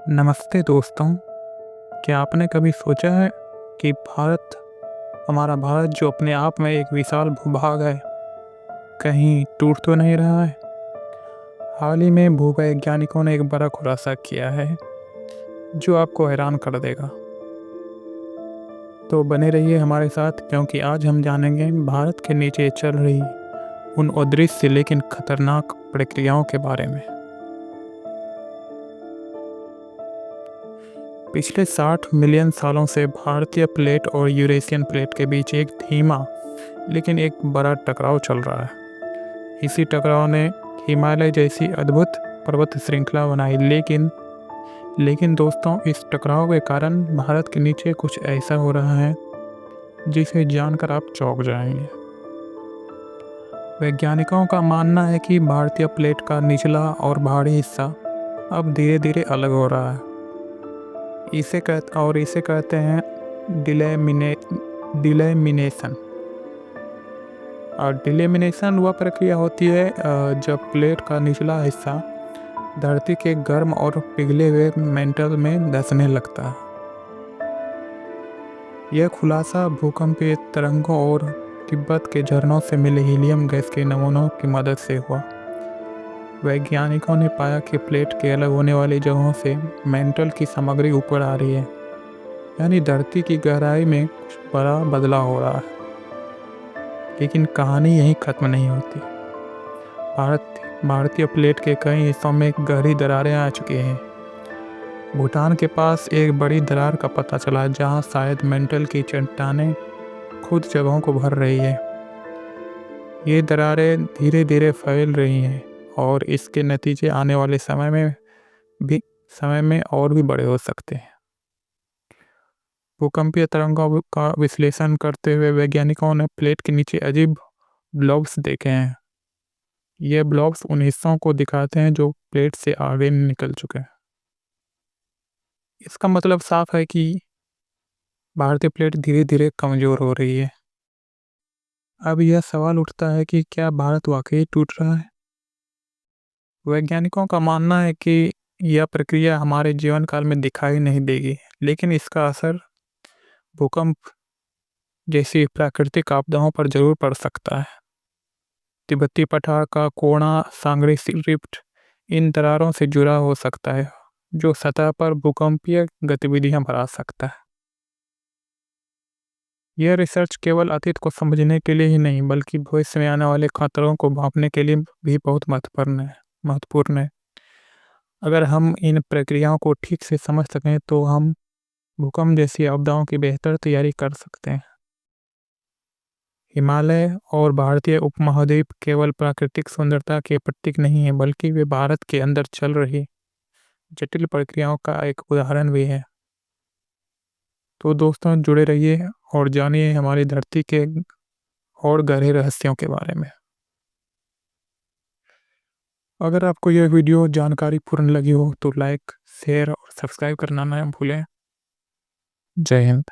नमस्ते दोस्तों। क्या आपने कभी सोचा है कि हमारा भारत जो अपने आप में एक विशाल भूभाग है, कहीं टूट तो नहीं रहा है? हाल ही में भूवैज्ञानिकों ने एक बड़ा खुलासा किया है जो आपको हैरान कर देगा। तो बने रहिए हमारे साथ, क्योंकि आज हम जानेंगे भारत के नीचे चल रही उन अदृश्य लेकिन खतरनाक प्रक्रियाओं के बारे में। पिछले 60 मिलियन सालों से भारतीय प्लेट और यूरेशियन प्लेट के बीच एक धीमा लेकिन एक बड़ा टकराव चल रहा है। इसी टकराव ने हिमालय जैसी अद्भुत पर्वत श्रृंखला बनाई, लेकिन दोस्तों, इस टकराव के कारण भारत के नीचे कुछ ऐसा हो रहा है जिसे जानकर आप चौंक जाएंगे। वैज्ञानिकों का मानना है कि भारतीय प्लेट का निचला और बाहरी हिस्सा अब धीरे धीरे अलग हो रहा है। इसे कहते हैं डिलेमिनेशन। और डिलेमिनेशन वह प्रक्रिया होती है जब प्लेट का निचला हिस्सा धरती के गर्म और पिघले हुए मेंटल में धंसने लगता है। यह खुलासा भूकंपीय तरंगों और तिब्बत के झरनों से मिले हीलियम गैस के नमूनों की मदद से हुआ। वैज्ञानिकों ने पाया कि प्लेट के अलग होने वाली जगहों से मेंटल की सामग्री ऊपर आ रही है, यानी धरती की गहराई में कुछ बड़ा बदलाव हो रहा है। लेकिन कहानी यहीं खत्म नहीं होती। भारतीय प्लेट के कई हिस्सों में गहरी दरारें आ चुकी हैं। भूटान के पास एक बड़ी दरार का पता चला, जहां शायद मेंटल की चट्टानें खुद जगहों को भर रही है। ये दरारें धीरे धीरे फैल रही हैं और इसके नतीजे आने वाले समय में और भी बड़े हो सकते हैं। भूकंपीय तरंगों का विश्लेषण करते हुए वैज्ञानिकों ने प्लेट के नीचे अजीब ब्लॉब्स देखे हैं। ये ब्लॉब्स उन हिस्सों को दिखाते हैं जो प्लेट से आगे निकल चुके हैं। इसका मतलब साफ है कि भारतीय प्लेट धीरे धीरे कमजोर हो रही है। अब यह सवाल उठता है कि क्या भारत वाकई टूट रहा है? वैज्ञानिकों का मानना है कि यह प्रक्रिया हमारे जीवन काल में दिखाई नहीं देगी, लेकिन इसका असर भूकंप जैसी प्राकृतिक आपदाओं पर जरूर पड़ सकता है। तिब्बती पठार का कोना सांगरी रिफ्ट इन दरारों से जुड़ा हो सकता है, जो सतह पर भूकंपीय गतिविधियां बढ़ा सकता है। यह रिसर्च केवल अतीत को समझने के लिए ही नहीं, बल्कि भविष्य में आने वाले खतरों को भांपने के लिए भी बहुत महत्वपूर्ण है। अगर हम इन प्रक्रियाओं को ठीक से समझ सकें तो हम भूकंप जैसी आपदाओं की बेहतर तैयारी कर सकते हैं। हिमालय और भारतीय उपमहाद्वीप केवल प्राकृतिक सुंदरता के प्रतीक नहीं है, बल्कि वे भारत के अंदर चल रही जटिल प्रक्रियाओं का एक उदाहरण भी है। तो दोस्तों, जुड़े रहिए और जानिए हमारी धरती के और गहरे रहस्यों के बारे में। अगर आपको यह वीडियो जानकारीपूर्ण लगी हो तो लाइक, शेयर और सब्सक्राइब करना ना भूलें। जय हिंद।